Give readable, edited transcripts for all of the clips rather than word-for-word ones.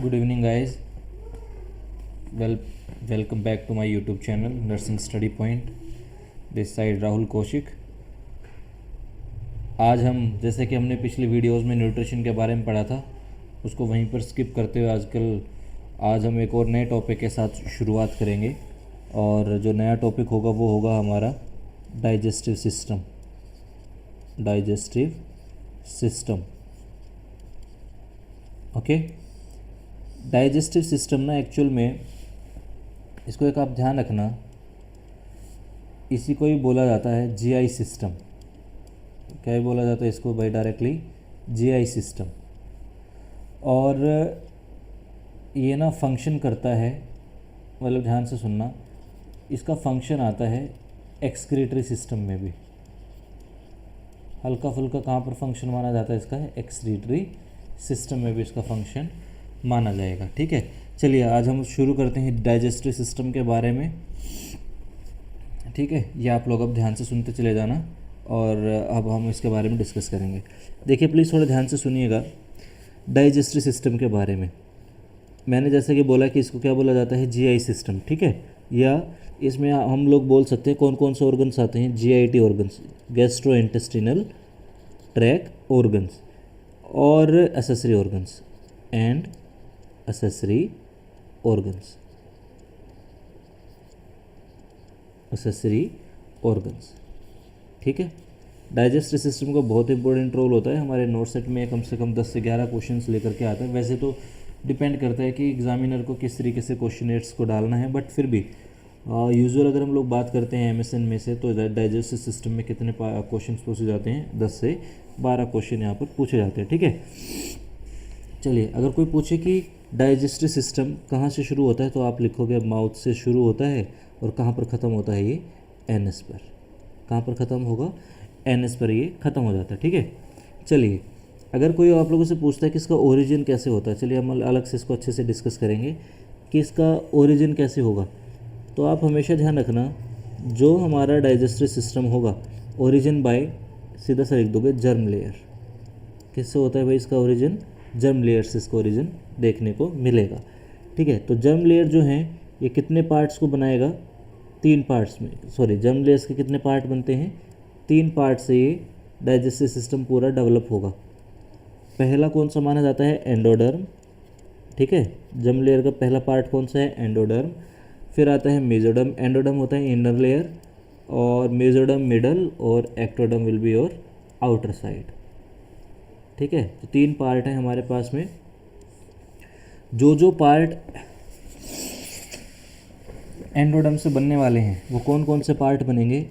Good evening, guys. Well, welcome back to my YouTube channel, Nursing Study Point. This side Rahul Kaushik. आज हम जैसे कि हमने पिछली वीडियोस में न्यूट्रिशन के बारे में पढ़ा था, उसको वहीं पर स्किप करते हुए आज हम एक और नए टॉपिक के साथ शुरुआत करेंगे. और जो नया टॉपिक होगा वो होगा हमारा digestive system. Okay. Digestive system ना एक्चुअल में इसको एक आप ध्यान रखना, इसी को ही बोला जाता है जीआई सिस्टम. क्या ही बोला जाता है इसको भाई? Directly GI system. और ये ना फंक्शन करता है, मतलब ध्यान से सुनना, इसका फंक्शन आता है एक्सक्रीटरी सिस्टम में भी. हल्का फुल्का कहाँ पर फंक्शन माना जाता है इसका? एक्सक्रीटरी सिस्टम में भी इसका फंक्शन माना जाएगा. ठीक है, चलिए आज हम शुरू करते हैं डाइजेस्टिव सिस्टम के बारे में. ठीक है, ये आप लोग अब ध्यान से सुनते चले जाना और अब हम इसके बारे में डिस्कस करेंगे. देखिए प्लीज़ थोड़ा ध्यान से सुनिएगा डाइजेस्टिव सिस्टम के बारे में. मैंने जैसे कि बोला कि इसको क्या बोला जाता है? GI system. ठीक है, या इसमें हम लोग बोल सकते हैं कौन कौन से ऑर्गन्स आते हैं? GIT organs, gastrointestinal tract organs और accessory organs and accessory organs. ठीक है, डाइजेस्टिव सिस्टम का बहुत इंपॉर्टेंट रोल होता है. हमारे नोट सेट में कम से कम 10 से 11 क्वेश्चंस लेकर के आता है. वैसे तो डिपेंड करता है कि एग्जामिनर को किस तरीके से क्वेश्चनेट्स को डालना है, बट फिर भी यूजुअल अगर हम लोग बात करते हैं एमएसएन में से, तो डाइजेस्टिव सिस्टम में कितने क्वेश्चंस पूछे जाते हैं? 10 से 12 क्वेश्चन यहाँ पर पूछे जाते हैं. ठीक है, चलिए अगर कोई पूछे कि डाइजेस्टिव सिस्टम कहाँ से शुरू होता है, तो आप लिखोगे माउथ से शुरू होता है और कहाँ पर ख़त्म होता है? ये एनएस पर. कहाँ पर ख़त्म होगा? एनएस पर ये ख़त्म हो जाता है. ठीक है, चलिए अगर कोई आप लोगों से पूछता है कि इसका ओरिजिन कैसे होता है, चलिए हम अलग से इसको अच्छे से डिस्कस करेंगे कि इसका ओरिजिन कैसे होगा. तो आप हमेशा ध्यान रखना, जो हमारा डाइजेस्टिव सिस्टम होगा, ओरिजिन बाय सीधा सा लिख दोगे जर्म लेयर. किससे होता है भाई इसका ओरिजिन? जर्म लेयर से इसका ओरिजिन देखने को मिलेगा. ठीक है, तो जर्म लेयर जो हैं ये कितने पार्ट्स को बनाएगा? 3 पार्ट्स में. सॉरी, जर्म लेयर्स के कितने पार्ट बनते हैं? 3 पार्ट से ये डाइजेस्टिव सिस्टम पूरा डेवलप होगा. पहला कौन सा माना जाता है? एंडोडर्म. ठीक है, जर्म लेयर का पहला पार्ट कौन सा है? एंडोडर्म. फिर आता है मेसोडर्म. एंडोडर्म होता है इनर लेयर और मेसोडर्म मिडल और ectoderm will be your outer side. ठीक है, तो 3 पार्ट हैं हमारे पास में. जो पार्ट एंडोडर्म से बनने वाले हैं वो कौन कौन से पार्ट बनेंगे?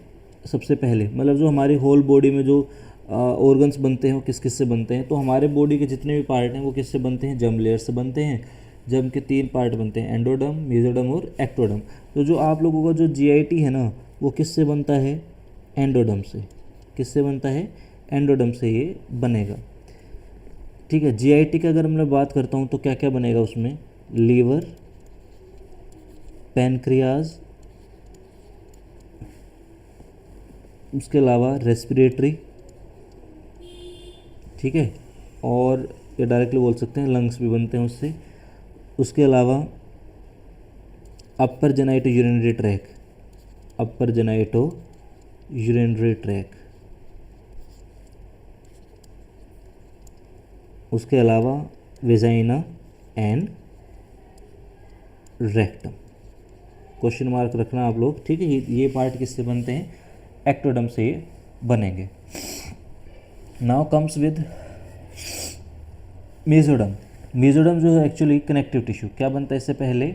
सबसे पहले मतलब जो हमारी होल बॉडी में जो ऑर्गन्स बनते हैं वो किस किस से बनते हैं? तो हमारे बॉडी के जितने भी पार्ट हैं वो किससे बनते हैं? जर्म लेयर से बनते हैं. जर्म के 3 पार्ट बनते हैं, एंडोडर्म, मेसोडर्म और एक्टोडर्म. तो जो आप लोगों का जो जीआईटी है ना, वो किससे बनता है? एंडोडर्म से. किससे बनता है? एंडोडर्म से ये बनेगा. ठीक है, जीआईटी की अगर मैं बात करता हूँ तो क्या क्या बनेगा उसमें? लीवर, पैनक्रियाज, उसके अलावा रेस्पिरेटरी. ठीक है, और ये डायरेक्टली बोल सकते हैं लंग्स भी बनते हैं उससे. उसके अलावा अपर जेनाइटो यूरिनरी ट्रैक, उसके अलावा vagina and rectum. Question mark रखना आप लोग. ठीक है, ये पार्ट किससे बनते हैं? एक्टोडर्म से ये बनेंगे. Now comes with mesoderm. Mesoderm जो है एक्चुअली कनेक्टिव टिश्यू. क्या बनता है इससे पहले?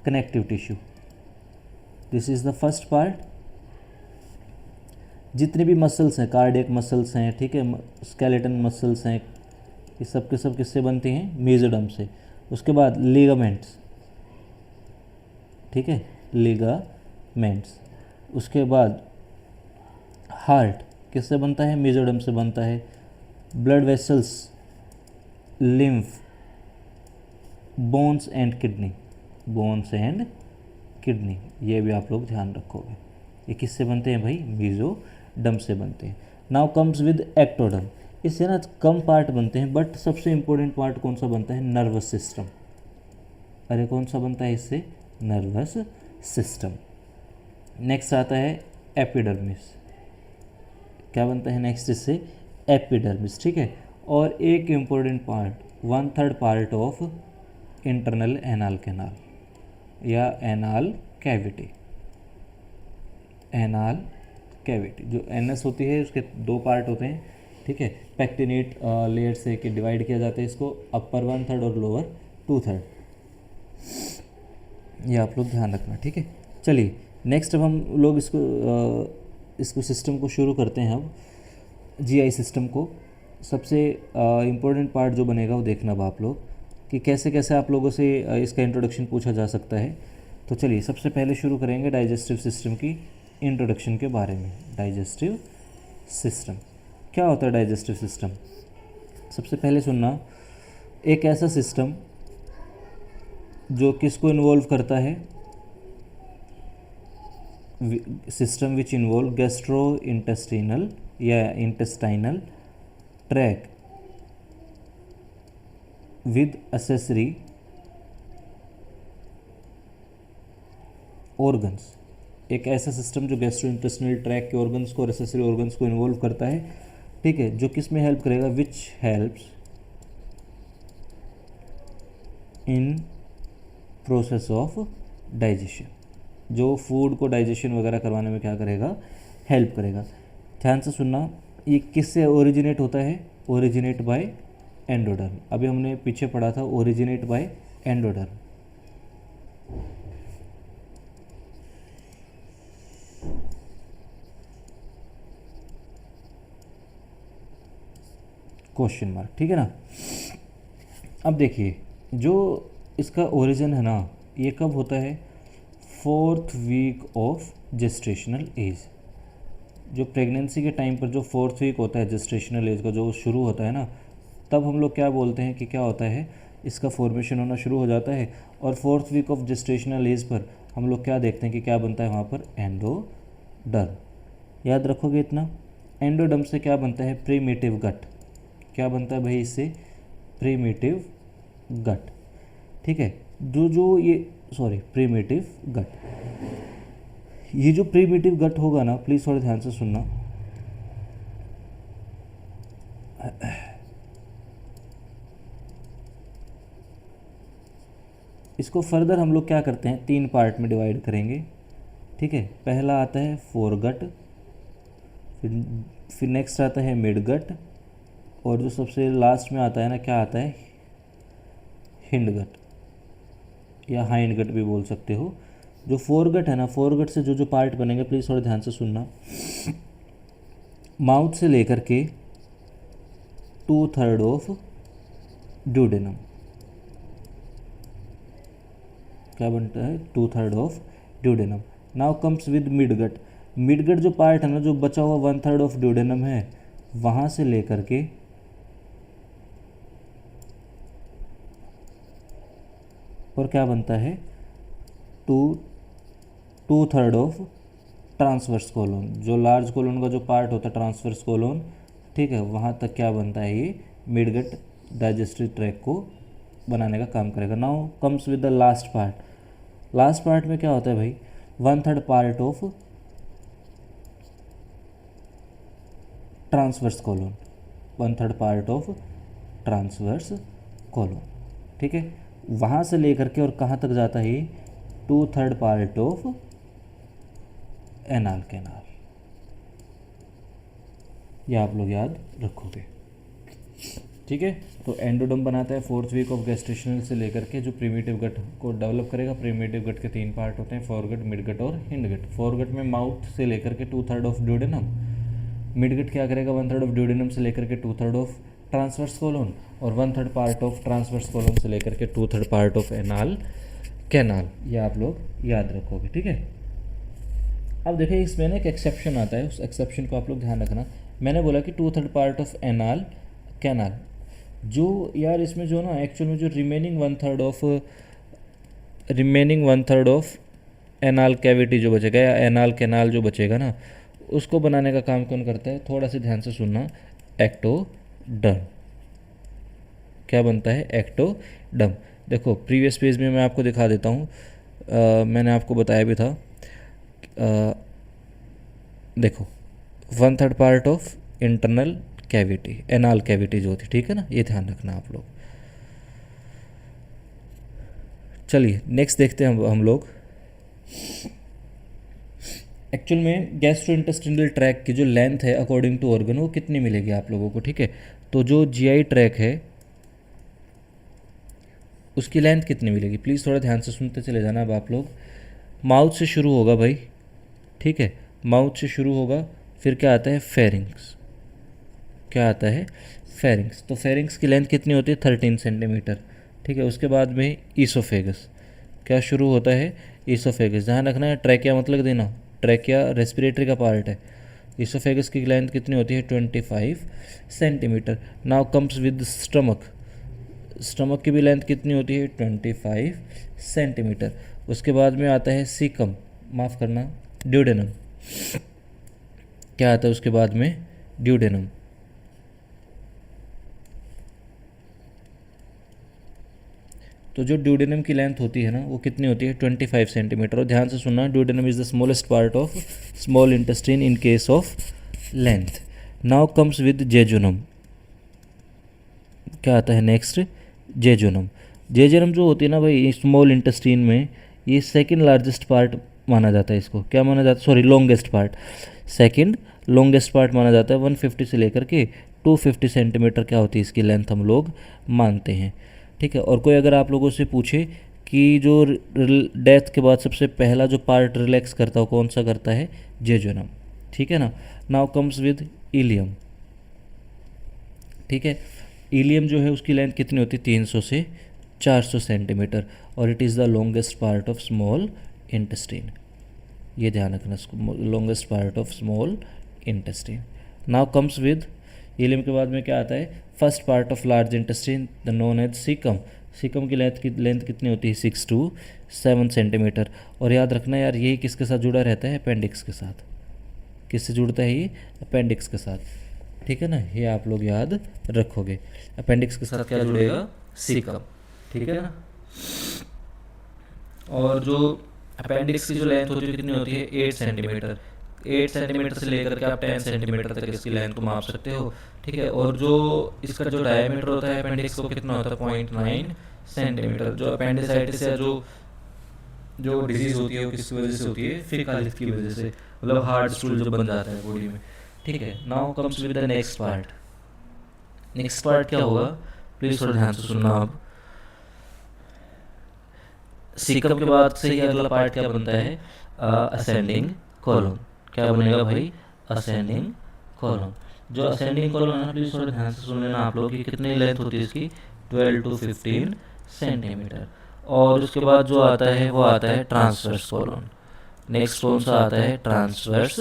Connective tissue. This is the first part. जितने भी मसल्स हैं, कार्डियक मसल्स हैं, ठीक है, स्केलेटन मसल्स हैं, ये सब के सब किससे बनते हैं? मेसोडर्म से. उसके बाद लिगामेंट्स. ठीक है, लिगामेंट्स. उसके बाद हार्ट किससे बनता है? मेसोडर्म से बनता है. Blood vessels, lymph, bones and kidney, ये भी आप लोग ध्यान रखोगे. ये किससे बनते हैं भाई? मेसोडर्म से बनते हैं. Now comes with ectoderm. इससे ना कम पार्ट बनते हैं, बट सबसे इम्पोर्टेंट पार्ट कौन सा बनता है? Nervous system. अरे कौन सा बनता है इससे? Nervous system. नेक्स्ट आता है एपिडर्मिस। क्या बनता है नेक्स्ट इससे? एपिडर्मिस, ठीक है। और एक important part, 1/3 part of internal anal canal या एनाल कैविटी। एनाल कैविटी जो एनएस होती है उसके 2 पार्ट होते हैं, ठीक है। पैक्टिनेट लेयर से कि डिवाइड किया जाता है इसको, अपर 1/3 और लोअर 2/3। ये आप लोग ध्यान रखना, ठीक है। चलिए नेक्स्ट अब हम लोग इसको सिस्टम को शुरू करते हैं। अब जीआई सिस्टम को सबसे इम्पोर्टेंट पार्ट जो बनेगा वो देखना अब आप लोग कि कैसे कैसे आप लोगों से इसका इंट्रोडक्शन पूछा जा सकता है। तो चलिए सबसे पहले शुरू करेंगे डाइजेस्टिव सिस्टम की इंट्रोडक्शन के बारे में। डाइजेस्टिव सिस्टम क्या होता है? डाइजेस्टिव सिस्टम सबसे पहले सुनना, एक ऐसा सिस्टम जो किसको इन्वॉल्व करता है? System which involve gastrointestinal या intestinal tract with accessory organs. एक ऐसा सिस्टम जो गैस्ट्रो इंटेस्टिनल ट्रैक के ऑर्गन्स को और असेसरी ऑर्गन्स को इन्वॉल्व करता है, ठीक है। जो किस में हेल्प करेगा? Which helps in process of digestion, जो फूड को डाइजेशन वगैरह करवाने में क्या करेगा? हेल्प करेगा। ध्यान से सुनना, ये किससे ओरिजिनेट होता है? Originate by endoderm. अभी हमने पीछे पढ़ा था originate by endoderm. Question mark, ठीक है ना। अब देखिए जो इसका ओरिजिन है ना, ये कब होता है? 4th week of gestational age. जो प्रेगनेंसी के टाइम पर जो 4th वीक होता है जेस्टेशनल एज का, जो शुरू होता है ना, तब हम लोग क्या बोलते हैं कि क्या होता है? इसका फॉर्मेशन होना शुरू हो जाता है। और 4th week of gestational as per हम लोग क्या देखते हैं कि क्या बनता है वहाँ पर? एंडोडर्म। याद रखोगे इतना। एंडोडर्म से क्या बनता है? प्रीमेटिव गट। क्या बनता है भाई इससे? प्रीमेटिव गट, ठीक है। जो ये प्रीमेटिव गट, ये जो प्रीमेटिव गट होगा ना, प्लीज़ थोड़ा ध्यान से सुनना। इसको फर्दर हम लोग क्या करते हैं? 3 पार्ट में डिवाइड करेंगे, ठीक है। पहला आता है फोरगट, फिर नेक्स्ट आता है मिडगट, और जो सबसे लास्ट में आता है ना, क्या आता है? हिंडगट या हाइंडगट भी बोल सकते हो। जो फोरगट है ना, फोरगट से जो पार्ट बनेंगे प्लीज़ थोड़ा ध्यान से सुनना। माउथ से लेकर के 2/3 ऑफ ड्यूडेनम। क्या बनता है? 2/3 of duodenum. Now comes with midgut. Midgut जो पार्ट है ना, जो बचा हुआ 1/3 ऑफ ड्यूडेनम है, वहाँ से लेकर के और क्या बनता है? 2/3 ऑफ ट्रांसवर्स कोलोन। जो लार्ज कोलोन का जो पार्ट होता है ट्रांसवर्स कोलोन, ठीक है, वहाँ तक क्या बनता है? ये मिडगट डाइजेस्टिव ट्रैक को बनाने का काम करेगा। Now comes with the last part. Last part में क्या होता है भाई? 1/3 part of transverse colon. 1/3 part of transverse colon, ठीक है। वहाँ से लेकर के और कहाँ तक जाता है? 2/3 पार्ट ऑफ एनाल कैनाल। ये आप लोग याद रखोगे, ठीक है। तो एंडोडर्म बनाता है 4th वीक ऑफ गेस्टेशनल से लेकर के, जो प्रीमेटिव गट को डेवलप करेगा। प्रीमेटिव गट के 3 पार्ट होते हैं, फोरगट, मिडगट और हिंडगट। फोरगट में माउथ से लेकर के 2/3 ऑफ ड्यूडेनम। मिडगट क्या करेगा? 1/3 ऑफ ड्यूडेनम से लेकर के 2/3 ऑफ ट्रांसवर्स कोलोन, और 1/3 पार्ट ऑफ ट्रांसवर्स कोलोन से लेकर के 2/3 पार्ट ऑफ एनाल कैनाल। ये आप लोग याद रखोगे, ठीक है। अब देखिए इसमें ना एक एक्सेप्शन आता है, उस एक्सेप्शन को आप लोग ध्यान रखना। मैंने बोला कि 2/3 पार्ट ऑफ एनाल कैनाल, जो यार इसमें जो ना एक्चुअल में जो रिमेनिंग 1/3 ऑफ एनाल कैविटी जो बचेगा या एनाल कैनाल जो बचेगा ना, उसको बनाने का काम कौन करता है? थोड़ा सा ध्यान से सुनना। एक्टोडर्म। क्या बनता है? एक्टोडर्म। देखो प्रीवियस पेज में मैं आपको दिखा देता हूँ, मैंने आपको बताया भी था। देखो 1/3 part of internal cavity, anal cavity जो होती है, ठीक है ना, ये ध्यान रखना आप लोग। चलिए नेक्स्ट देखते हैं हम लोग। एक्चुअल में गैस्ट्रोइंटेस्टिनल ट्रैक की जो लेंथ है अकॉर्डिंग टू ऑर्गन वो कितनी मिलेगी आप लोगों को, ठीक है। तो जो जीआई ट्रैक है उसकी लेंथ कितनी मिलेगी, प्लीज़ थोड़ा ध्यान से सुनते चले जाना। अब आप लोग, माउथ से शुरू होगा भाई, ठीक है, माउथ से शुरू होगा, फिर क्या आता है, फेरिंग्स, क्या आता है, फेरिंग्स। तो फेरिंग्स की लेंथ कितनी होती है, 13 सेंटीमीटर, ठीक है। उसके बाद में ईसोफेगस, क्या शुरू होता है, ईसोफेगस। ध्यान रखना है, ट्रैकिया मतलब देना, ट्रैकिया रेस्पिरेटरी का पार्ट है। ईसोफेगस की लेंथ कितनी होती है, 25 centimetre. Now comes with stomach, stomach की भी लेंथ कितनी होती है, 25 सेंटीमीटर। उसके बाद में आता है सीकम, माफ़ करना, ड्यूडेनम, क्या आता है उसके बाद में, ड्यूडेनम। तो जो ड्यूडेनम की लेंथ होती है ना वो कितनी होती है, 25 सेंटीमीटर। और ध्यान से सुनना, duodenum is the smallest part of small intestine in case of length. Now comes with jejunum, क्या आता है नेक्स्ट, जेजुनम। जेजुनम जो होती है ना भाई स्मॉल इंटेस्टाइन में, ये सेकंड लार्जेस्ट पार्ट माना जाता है इसको, क्या माना जाता है, sorry longest part, second longest part माना जाता है। 150 से लेकर के 250 सेंटीमीटर क्या होती है इसकी लेंथ हम लोग मानते हैं, ठीक है। और कोई अगर आप लोगों से पूछे कि जो डेथ के बाद सबसे पहला जो पार्ट रिलैक्स करता है कौन सा करता है, जेजुनम, ठीक है ना। नाउ कम्स विद इलियम, ठीक है। इलियम जो है उसकी लेंथ कितनी होती है, 300 से 400 सेंटीमीटर, और it is the longest part of small intestine, ये ध्यान रखना, longest part of small intestine. Now comes with ileum के बाद में क्या आता है, first part of large intestine the known as caecum. Caecum की लेंथ कितनी होती है, 6 to 7 सेंटीमीटर। और याद रखना यार, यही किसके साथ जुड़ा रहता है, अपेंडिक्स के साथ। किससे जुड़ता है ये, अपेंडिक्स के साथ, ठीक है ना, ये आप लोग याद रखोगे। अपेंडिक्स के साथ क्या जुड़ेगा, सीकम, ठीक है ना। और जो अपेंडिक्स की जो लेंथ होती है कितनी होती है, 8 सेंटीमीटर। 8 सेंटीमीटर से लेकर के आप 10 सेंटीमीटर तक इसकी लेंथ को माप सकते हो, ठीक है। और जो इसका जो डायमीटर होता है अपेंडिक्स को कितना होता है, 0.9 सेंटीमीटर। जो अपेंडिसाइटिस या जो डिजीज़ होती है वो किस वजह से होती है, फिकालिस की वजह से, मतलब हार्ड स्टूल जो बन जाता है बॉडी में, ठीक है। Now comes with the next part. Next part क्या होगा, प्लीज़ थोड़ा ध्यान से सुनना आप। सीकम के बाद से ही अगला पार्ट क्या बनता है, असेंडिंग कॉलम। क्या बनेगा भाई, असेंडिंग कॉलम। जो असेंडिंग कॉलम है ना, प्लीज थोड़ा ध्यान से सुन लेना आप लोग कि कितनी लेंथ होती है इसकी, 12 to 15 सेंटीमीटर। और उसके बाद जो आता है वो आता है ट्रांसवर्स कॉलम। नेक्स्ट कौन सा आता है, ट्रांसवर्स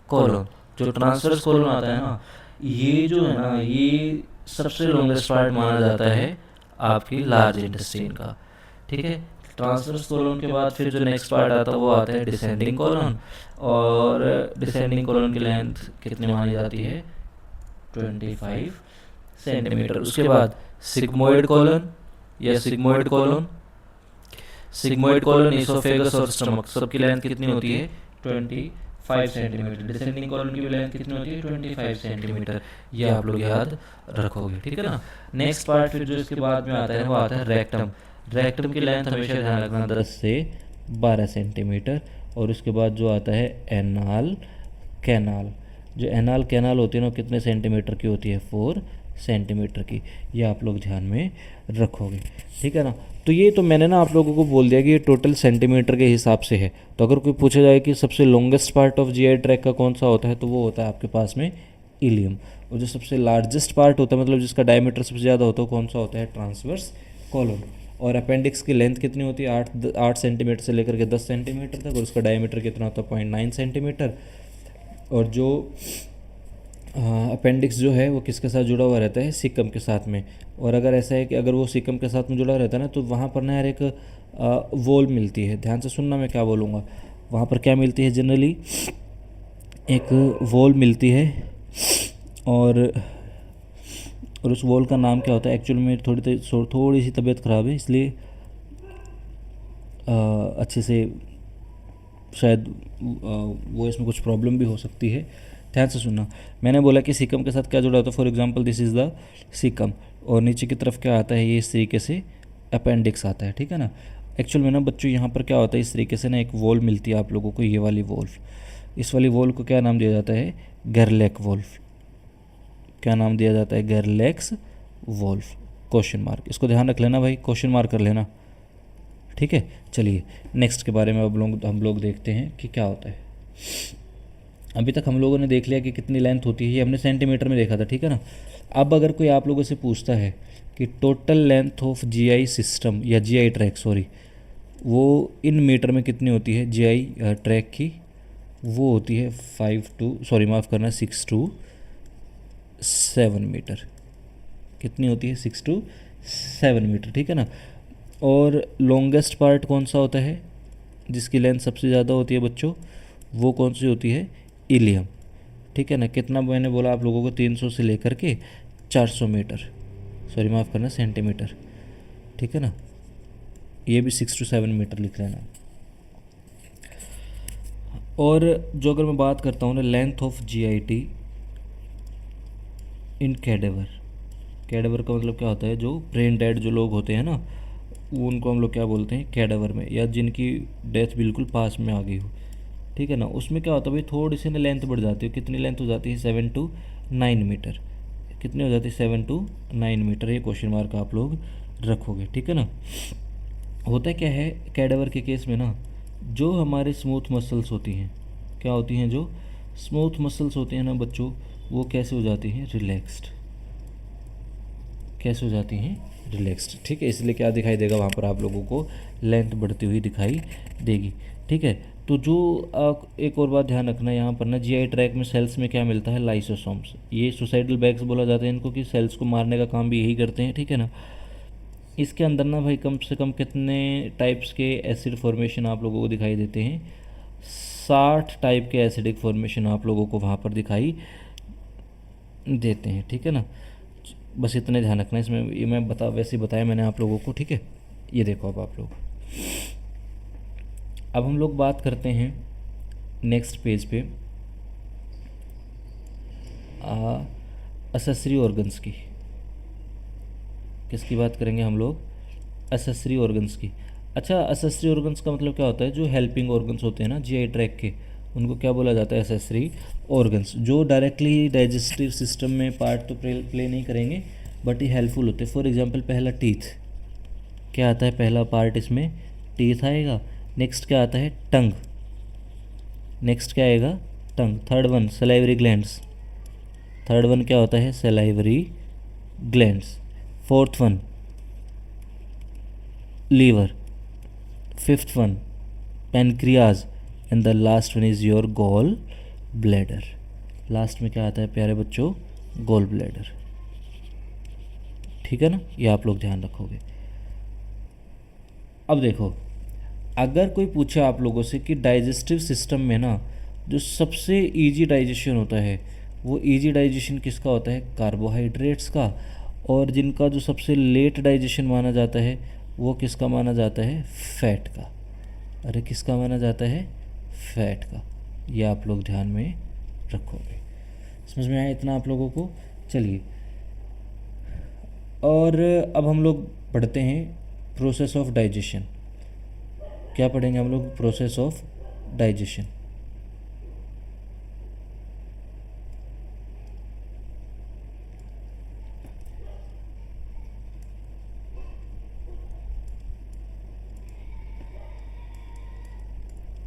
कॉलम। जो ट्रांसवर्स कॉलम आता है ना, ये जो है ना, ये सबसे लॉन्गेस्ट पार्ट माना जाता है आपकी लार्ज इंटेस्टाइन का, ठीक है। ट्रांसवर्स कॉलम के बाद फिर जो नेक्स्ट पार्ट आता है वो आता है डिसेंडिंग कॉलम। और डिसेंडिंग कॉलम की लेंथ कितनी मानी जाती है, 25 सेंटीमीटर। उसके बाद सिग्मोइड कॉलन या sigmoid colon, sigmoid colon, oesophagus और स्टमक, सबकी लेंथ कितनी होती है, 25 सेंटीमीटर। डिसेंडिंग कॉलम की भी लेंथ कितनी होती है, 25 सेंटीमीटर। ये आप लोग याद रखोगे, ठीक है ना। नेक्स्ट पार्ट फिर जो इसके बाद में आता है वो आता है रेक्टम। रेक्टम की लेंथ हमेशा ध्यान रखना 10 से 12 सेंटीमीटर। और उसके बाद जो आता है एनाल कैनाल। जो एनाल कैनाल होती है ना कितने सेंटीमीटर की होती है, 4 सेंटीमीटर की। ये आप लोग ध्यान में रखोगे, ठीक है ना। तो ये तो मैंने ना आप लोगों को बोल दिया कि ये टोटल सेंटीमीटर के हिसाब से है। तो अगर कोई पूछा जाए कि सबसे longest part of GI tract का कौन सा होता है, तो वो होता है आपके पास में इलियम। और जो सबसे लार्जेस्ट पार्ट होता है, मतलब जिसका डायमीटर सबसे ज़्यादा होता है, कौन सा होता है, ट्रांसवर्स कॉलम। और अपेंडिक्स की लेंथ कितनी होती है, 8 सेंटीमीटर से लेकर के 10 सेंटीमीटर तक। और उसका डायमीटर कितना होता है, 0.9 सेंटीमीटर। और जो अपेंडिक्स जो है वो किसके साथ जुड़ा हुआ रहता है, सिकम के साथ में। और अगर ऐसा है कि अगर वो सिकम के साथ में जुड़ा रहता है ना, तो वहाँ पर ना यार एक वॉल मिलती है। ध्यान से सुनना मैं क्या बोलूँगा। वहाँ पर क्या मिलती है, जनरली एक वॉल मिलती है। और और उस वॉल का नाम क्या होता है? एक्चुअल में थोड़ी सी तबीयत ख़राब है, इसलिए अच्छे से शायद वो इसमें कुछ प्रॉब्लम भी हो सकती है। ध्यान से सुनना, मैंने बोला कि सीकम के साथ क्या जुड़ा होता है। For example this is the caecum, और नीचे की तरफ क्या आता है? ये इस तरीके से अपेंडिक्स आता है, ठीक है ना। एक्चुअल में ना बच्चों यहाँ पर क्या होता है, इस तरीके से ना एक वॉल मिलती है आप लोगों को, ये वाली वॉल। इस वाली वॉल को क्या नाम दिया जाता है? गेरलैक वॉल्फ। क्या नाम दिया जाता है? गेरलैक्स वॉल्फ, क्वेश्चन मार्क। इसको ध्यान रख लेना भाई, क्वेश्चन मार्क कर लेना, ठीक है। चलिए नेक्स्ट के बारे में अब हम लोग देखते हैं कि क्या होता है। अभी तक हम लोगों ने देख लिया कि कितनी लेंथ होती है, ये हमने सेंटीमीटर में देखा था, ठीक है ना। अब अगर कोई आप लोगों से पूछता है कि total length of GI system या जीआई ट्रैक, सॉरी, वो इन मीटर में कितनी होती है जीआई ट्रैक की? वो होती है 6 to 7 मीटर। कितनी होती है? 6 to 7 मीटर, ठीक है ना। और लॉन्गेस्ट पार्ट कौन सा होता है जिसकी लेंथ सबसे ज़्यादा होती है बच्चों? वो कौन सी होती है? इलियम, ठीक है ना। कितना मैंने बोला आप लोगों को? 300 से लेकर के 400 मीटर, सॉरी माफ़ करना, सेंटीमीटर, ठीक है ना। ये भी 6 to 7 मीटर लिख लेना। और जो अगर मैं बात करता हूँ ना length of GIT in cadaver, cadaver का मतलब क्या होता है? जो ब्रेन डेड जो लोग होते हैं ना, वो उनको हम लोग क्या बोलते हैं? कैडेवर में, या जिनकी डेथ बिल्कुल पास में आ गई हो, ठीक है ना। उसमें क्या होता है भाई, थोड़ी सी ना लेंथ बढ़ जाती है। कितनी लेंथ हो जाती है? 7 to 9 मीटर। कितनी हो जाती है? 7 to 9 मीटर। ये क्वेश्चन मार्क आप लोग रखोगे, ठीक है ना। होता क्या है कैडेवर के केस में ना, जो हमारे स्मूथ मसल्स होती हैं, क्या होती हैं? जो स्मूथ मसल्स होती हैं ना बच्चों, वो कैसे हो जाती हैं? रिलैक्स्ड। कैसे हो जाती हैं? रिलैक्स्ड, ठीक है। इसलिए क्या दिखाई देगा वहाँ पर आप लोगों को? लेंथ बढ़ती हुई दिखाई देगी, ठीक है। तो जो एक और बात ध्यान रखना यहाँ पर ना, जीआई ट्रैक में सेल्स में क्या मिलता है? लाइसोसोम्स। ये सुसाइडल बैग्स बोला जाता है इनको, कि सेल्स को मारने का काम भी यही करते हैं, ठीक है ना। इसके अंदर ना भाई कम से कम कितने टाइप्स के एसिड फॉर्मेशन आप लोगों को दिखाई देते हैं? 60 टाइप के एसिडिक फॉर्मेशन आप लोगों को वहाँ पर दिखाई देते हैं, ठीक है ना। बस इतने ध्यान रखना इसमें, ये मैं वैसे ही बताया मैंने आप लोगों को, ठीक है। ये देखो अब आप लोग, अब हम लोग बात करते हैं नेक्स्ट पेज पे असेसरी ऑर्गन्स की। किसकी बात करेंगे हम लोग? असेसरी ऑर्गन्स की। अच्छा, असेसरी ऑर्गन्स का मतलब क्या होता है? जो हेल्पिंग ऑर्गन्स होते हैं ना जीआई ट्रैक के, उनको क्या बोला जाता है? Accessory organs. जो डायरेक्टली डाइजेस्टिव सिस्टम में पार्ट तो प्ले नहीं करेंगे, बट ये हेल्पफुल होते हैं। फॉर एग्जांपल पहला टीथ, क्या आता है पहला पार्ट इसमें? टीथ आएगा। नेक्स्ट क्या आता है? टंग। नेक्स्ट क्या आएगा? Tongue. Third one salivary glands. Third one क्या होता है? Salivary glands. Fourth one liver. Fifth one pancreas, and the last one is your gall bladder. Last में क्या आता है प्यारे बच्चों? गॉल ब्लैडर, ठीक है ना। ये आप लोग ध्यान रखोगे। अब देखो, अगर कोई पूछे आप लोगों से कि डाइजेस्टिव सिस्टम में ना जो सबसे इजी डाइजेशन होता है, वो इजी डाइजेशन किसका होता है? कार्बोहाइड्रेट्स का। और जिनका जो सबसे लेट डाइजेशन माना जाता है, वो किसका माना जाता है? फैट का। अरे किसका माना जाता है? फैट का। ये आप लोग ध्यान में रखोगे। समझ में आया इतना आप लोगों को? चलिए, और अब हम लोग पढ़ते हैं प्रोसेस ऑफ डाइजेशन। क्या पढ़ेंगे हम लोग? Process of digestion.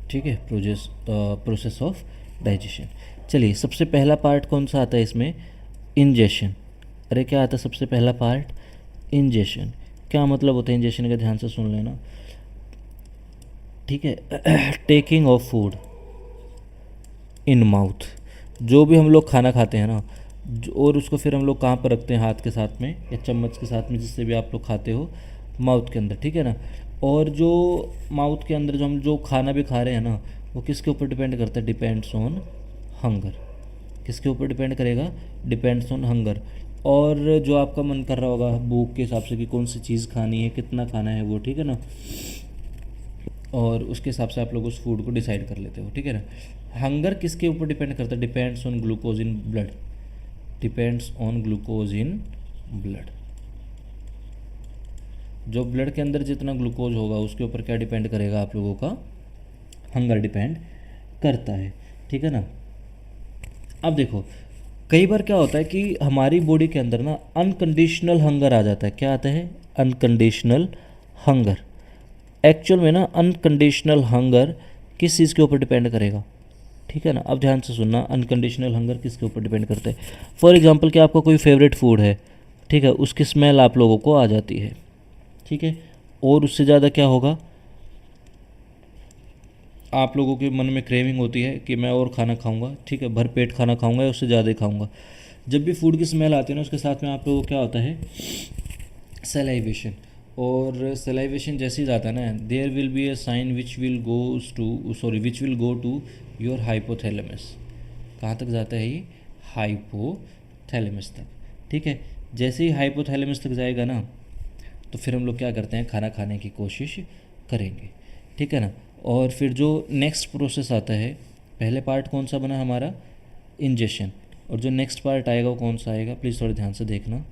ठीक है, प्रोसेस ऑफ डाइजेशन। चलिए, सबसे पहला पार्ट कौन सा आता है इसमें? इंजेशन। अरे क्या आता है सबसे पहला पार्ट? इंजेशन। क्या मतलब होता है इंजेशन का? ध्यान से सुन लेना, ठीक है। Taking of food in mouth. जो भी हम लोग खाना खाते हैं ना, और उसको फिर हम लोग कहाँ पर रखते हैं? हाथ के साथ में या चम्मच के साथ में, जिससे भी आप लोग खाते हो, माउथ के अंदर, ठीक है ना। और जो माउथ के अंदर जो हम जो खाना भी खा रहे हैं ना, वो किसके ऊपर डिपेंड करता है? Depends on hunger. किसके ऊपर डिपेंड करेगा? Depends on hunger. और जो आपका मन कर रहा होगा भूख के हिसाब से कि कौन सी चीज़ खानी है, कितना खाना है वो, ठीक है ना, और उसके हिसाब से आप लोग उस फूड को डिसाइड कर लेते हो, ठीक है ना। हंगर किसके ऊपर डिपेंड करता है? Depends on glucose in blood, depends on glucose in blood. जो ब्लड के अंदर जितना ग्लूकोज होगा उसके ऊपर क्या डिपेंड करेगा? आप लोगों का हंगर डिपेंड करता है, ठीक है ना। अब देखो, कई बार क्या होता है कि हमारी बॉडी के अंदर ना अनकंडीशनल हंगर आ जाता है। क्या आता है? Unconditional hunger. एक्चुअल में ना अनकंडीशनल हंगर किस चीज़ के ऊपर डिपेंड करेगा, ठीक है ना। अब ध्यान से सुनना, अनकंडीशनल हंगर किसके ऊपर डिपेंड करता है। फॉर एग्जांपल कि आपका कोई फेवरेट फूड है, ठीक है, उसकी स्मेल आप लोगों को आ जाती है, ठीक है, और उससे ज़्यादा क्या होगा, आप लोगों के मन में क्रेविंग होती है कि मैं और खाना खाऊंगा, ठीक है, भर पेट खाना खाऊंगा या उससे ज़्यादा ही खाऊंगा। जब भी फूड की स्मेल आती है ना, उसके साथ में आप लोगों को क्या होता है? सलाइवेशन। और सलाइवेशन जैसे ही जाता है ना, there will be a sign which will go to your hypothalamus. कहाँ तक जाता है ये? हाइपोथैलेमस तक, ठीक है। जैसे ही हाइपोथैलेमस तक जाएगा ना, तो फिर हम लोग क्या करते हैं? खाना खाने की कोशिश करेंगे, ठीक है ना। और फिर जो नेक्स्ट प्रोसेस आता है, पहले पार्ट कौन सा बना हमारा? इंजेशन। और जो नेक्स्ट पार्ट आएगा वो कौन सा आएगा? प्लीज़ थोड़ा ध्यान से देखना।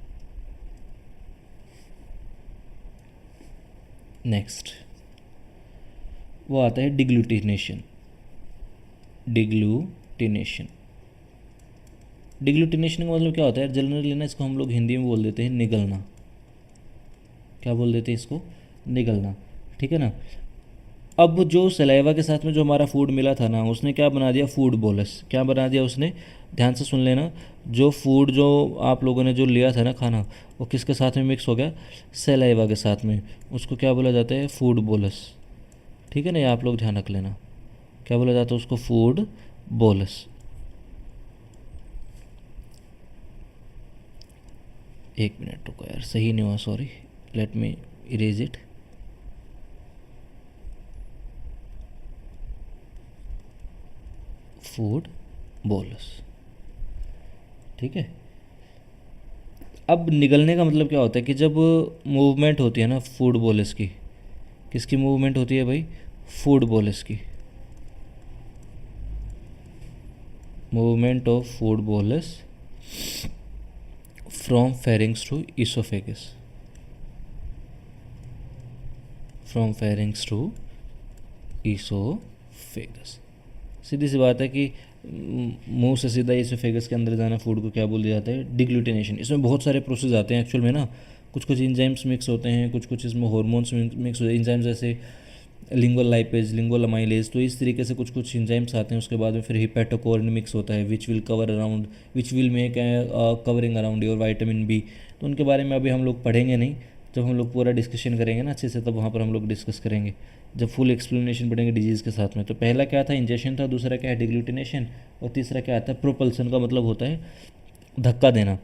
नेक्स्ट वो आता है डिग्लूटिनेशन। डिग्लूटिनेशन। डिग्लूटिनेशन का मतलब क्या होता है? जनरली ना इसको हम लोग हिंदी में बोल देते हैं निगलना। क्या बोल देते हैं इसको? निगलना, ठीक है ना। अब जो सलाइवा के साथ में जो हमारा फूड मिला था ना, उसने क्या बना दिया? Food bolus. क्या बना दिया उसने? ध्यान से सुन लेना। जो फूड जो आप लोगों ने जो लिया था ना खाना, वो किसके साथ में मिक्स हो गया? सलाइवा के साथ में। उसको क्या बोला जाता है? फूड बोलस, ठीक है ना। ये आप लोग ध्यान रख लेना, क्या बोला जाता है उसको? Food bolus. एक मिनट रुको यार, सही नहीं हुआ, sorry, let me erase it. Food bolus, ठीक है। अब निगलने का मतलब क्या होता है कि जब मूवमेंट होती है ना फूड बोलस की, किसकी मूवमेंट होती है भाई? फूड बोलस की। Movement of food bolus from pharynx to oesophagus, from pharynx to oesophagus. सीधी सी बात है कि मुंह से सीधा इसोफेगस के अंदर जाना फूड को क्या बोल दिया जाता है? डिग्लूटिनेशन। इसमें बहुत सारे प्रोसेस आते हैं एक्चुअल में ना, कुछ कुछ इंजाइम्स मिक्स होते हैं, कुछ कुछ इसमें हॉर्मोन्स मिक्स होते हैं। इंजाइम्स जैसे लिंगुअल लाइपेज, लिंगुअल अमाइलेज, तो इस तरीके से कुछ कुछ इंजाइम्स आते हैं। उसके बाद में फिर हिपेटोकोरिन मिक्स होता है which will make covering around your vitamin B. तो उनके बारे में अभी हम लोग पढ़ेंगे नहीं, जब हम लोग पूरा डिस्कशन करेंगे ना अच्छे से, तब वहाँ पर हम लोग डिस्कस करेंगे, जब फुल एक्सप्लेनेशन पढ़ेंगे डिजीज़ के साथ में। तो पहला क्या था? इंजेक्शन था। दूसरा क्या है? डिग्लूटिनेशन। और तीसरा क्या आता है? प्रोपल्सन का मतलब होता है धक्का देना,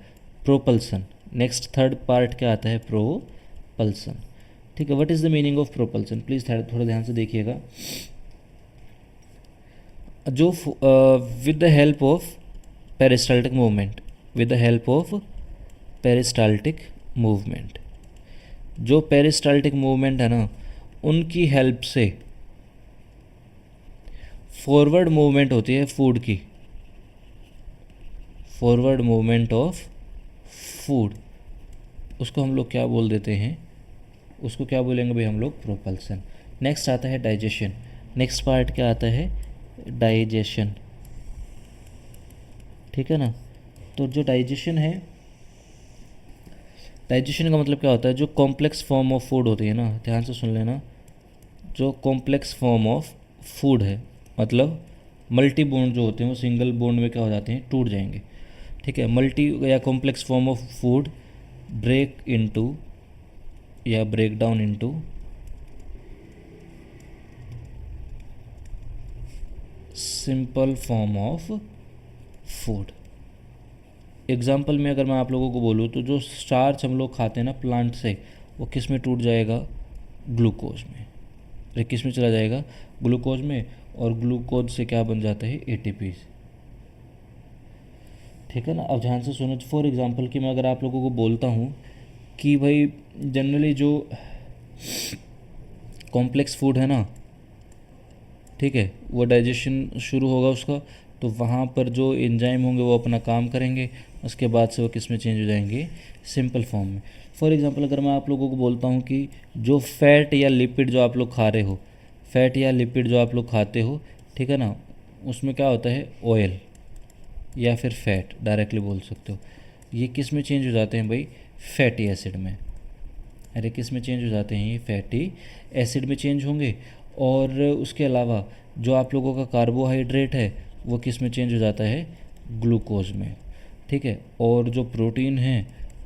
प्रोपल्सन। नेक्स्ट थर्ड पार्ट क्या आता है? प्रोपल्सन, ठीक है। What is the meaning of propulsion? Please थोड़ा ध्यान से देखिएगा। जो with the help of peristaltic movement, with the help of peristaltic movement, जो पेरिस्टाल्टिक मूवमेंट है ना, उनकी हेल्प से फॉरवर्ड मूवमेंट होती है फूड की, फॉरवर्ड मूवमेंट ऑफ फूड, उसको हम लोग क्या बोल देते हैं? उसको क्या बोलेंगे भाई हम लोग? प्रोपल्सन। नेक्स्ट आता है डाइजेशन। नेक्स्ट पार्ट क्या आता है? डाइजेशन, ठीक है ना। तो जो डाइजेशन है, डाइजेशन का मतलब क्या होता है? जो कॉम्प्लेक्स फॉर्म ऑफ फूड होती है ना, ध्यान से सुन लेना, जो कॉम्प्लेक्स फॉर्म ऑफ फूड है, मतलब मल्टी बोन्ड जो होते हैं वो सिंगल बोन्ड में क्या हो जाते हैं? टूट जाएंगे, ठीक है। मल्टी या complex form of food break into या break down into simple form of food. Example में अगर मैं आप लोगों को बोलूँ तो जो स्टार्च हम लोग खाते हैं ना प्लांट से, वो किस में टूट जाएगा? ग्लूकोज में। अरे किस में चला जाएगा? ग्लूकोज में। और ग्लूकोज से क्या बन जाता है? एटीपी, ठीक है ना। अब ध्यान से सुनो, फॉर एग्जांपल कि मैं अगर आप लोगों को बोलता हूँ कि भाई जनरली जो कॉम्प्लेक्स फूड है ना, ठीक है, वो डाइजेशन शुरू होगा उसका, तो वहाँ पर जो एंजाइम होंगे वो अपना काम करेंगे, उसके बाद से वो किस में चेंज हो जाएंगे, सिंपल फॉर्म में। फॉर एग्जांपल अगर मैं आप लोगों को बोलता हूँ कि जो फैट या लिपिड जो आप लोग खा रहे हो, फैट या लिपिड जो आप लोग खाते हो, ठीक है ना, उसमें क्या होता है, ऑयल या फिर फैट डायरेक्टली बोल सकते हो, ये किस में चेंज हो जाते हैं भाई, फैटी एसिड में। अरे किस में चेंज हो जाते हैं, ये फैटी एसिड में चेंज होंगे। और उसके अलावा जो आप लोगों का कार्बोहाइड्रेट है वो किस में चेंज हो जाता है, ग्लूकोज में, ठीक है। और जो प्रोटीन है,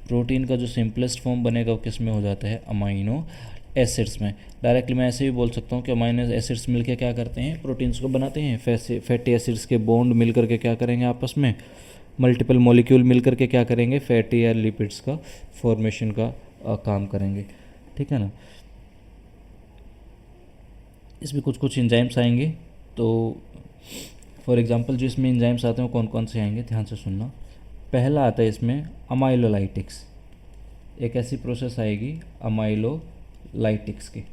प्रोटीन का जो सिंपलेस्ट फॉर्म बनेगा वो किस में हो जाता है, अमाइनो एसिड्स में। डायरेक्टली मैं ऐसे भी बोल सकता हूँ कि अमाइनो एसिड्स मिलकर क्या करते हैं, प्रोटीन्स को बनाते हैं। फैटी एसिड्स के बॉन्ड मिल करके क्या करेंगे आपस में, मल्टीपल मॉलिक्यूल मिल करके क्या करेंगे, फैटी या लिपिड्स का फॉर्मेशन का काम करेंगे, ठीक है ना। इसमें कुछ कुछ एंजाइम्स आएंगे, तो फॉर एग्जांपल जो इसमें एंजाइम्स आते हैं वो कौन कौन से आएंगे, ध्यान से सुनना। पहला आता है इसमें अमाइलोलाइटिक्स, एक ऐसी प्रोसेस आएगी अमाइलोलाइटिक्स की,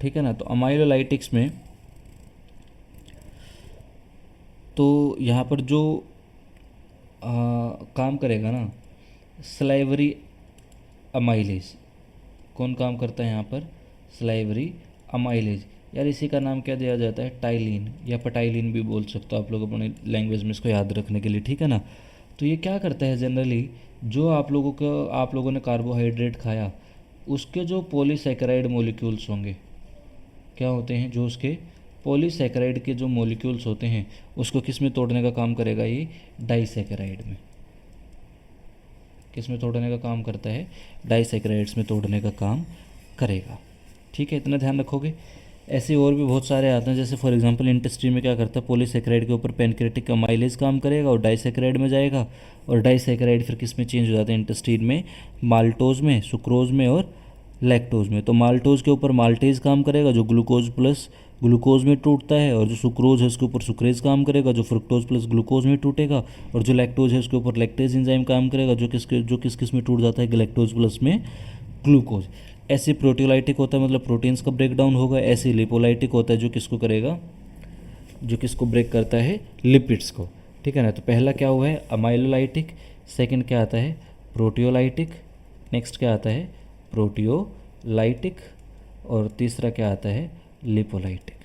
ठीक है ना। तो अमाइलोलाइटिक्स में तो यहाँ पर जो काम करेगा ना, स्लाइवरी अमाइलेज, कौन काम करता है यहाँ पर, स्लाइवरी अमाइलेज। यार इसी का नाम क्या दिया जाता है, टाइलिन या पटाइलिन भी बोल सकते हो आप लोग अपने लैंग्वेज में इसको याद रखने के लिए, ठीक है ना। तो ये क्या करता है जनरली, जो आप लोगों ने कार्बोहाइड्रेट खाया, उसके जो पॉलीसैकेराइड मॉलिक्यूल्स होंगे, क्या होते हैं, जो उसके पॉलीसैकेराइड के जो मॉलिक्यूल्स होते हैं उसको किस में तोड़ने का काम करेगा, ये डाइसैकेराइड में। किस में तोड़ने का काम करता है, डाइसैकेराइड्स में तोड़ने का काम करेगा, ठीक है, इतना ध्यान रखोगे। ऐसे और भी बहुत सारे आते हैं, जैसे फॉर एग्जांपल इंटेस्टाइन में क्या करता है, पॉलीसैकेराइड के ऊपर पैनक्रेटिक अमाइलेज काम करेगा और डाइसैकेराइड में जाएगा, और डाइसैकेराइड फिर किस में चेंज हो जाते हैं, इंटेस्टाइन में माल्टोज में, सुक्रोज में और लैक्टोज में। तो माल्टोज के ऊपर माल्टेज काम करेगा जो ग्लूकोज प्लस ग्लूकोज में टूटता है, और जो सुक्रोज है उसके ऊपर सुक्रेज काम करेगा जो फ्रुक्टोज प्लस ग्लूकोज में टूटेगा, और जो लैक्टोज है उसके ऊपर लैक्टेज एंजाइम काम करेगा जो किस में टूट जाता है, लैक्टोज प्लस में ग्लूकोज। ऐसे प्रोटियोलाइटिक होता है, मतलब प्रोटीन्स का ब्रेकडाउन होगा। ऐसे लिपोलाइटिक होता है जो किसको करेगा, जो किसको ब्रेक करता है, लिपिड्स को, ठीक है ना। तो पहला क्या हुआ है, अमाइलोलाइटिक, सेकंड क्या आता है, प्रोटियोलाइटिक, नेक्स्ट क्या आता है, प्रोटियोलाइटिक, और तीसरा क्या आता है, लिपोलाइटिक,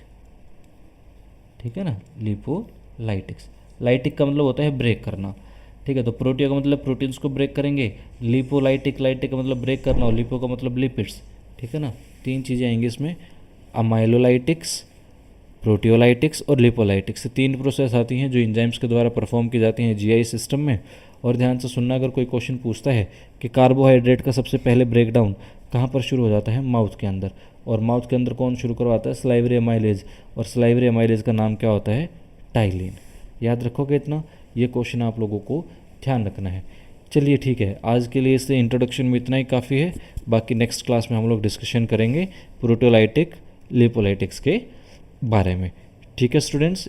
ठीक है ना, लिपोलाइटिक्स। लाइटिक का मतलब होता है ब्रेक करना, ठीक है। तो प्रोटियो का मतलब प्रोटीन्स को ब्रेक करेंगे, लिपोलाइटिक, लाइटिक का मतलब ब्रेक करना, और लिपो का मतलब लिपिड्स, ठीक है ना। तीन चीज़ें आएंगी इसमें, अमाइलोलाइटिक्स, प्रोटियोलाइटिक्स और लिपोलाइटिक्स। तीन प्रोसेस आती हैं जो एंजाइम्स के द्वारा परफॉर्म की जाती हैं जीआई सिस्टम में। और ध्यान से सुनना, अगर कोई क्वेश्चन पूछता है कि कार्बोहाइड्रेट का सबसे पहले ब्रेकडाउन कहाँ पर शुरू हो जाता है, माउथ के अंदर, और माउथ के अंदर कौन शुरू करवाता है, स्लाइवरी अमाइलेज, और स्लाइवरी अमाइलेज का नाम क्या होता है, टाइलिन। याद रखोगे इतना, ये क्वेश्चन आप लोगों को ध्यान रखना है। चलिए ठीक है, आज के लिए इससे इंट्रोडक्शन में इतना ही काफ़ी है। बाकी नेक्स्ट क्लास में हम लोग डिस्कशन करेंगे प्रोटियोलाइटिक लिपोलाइटिक्स के बारे में, ठीक है स्टूडेंट्स।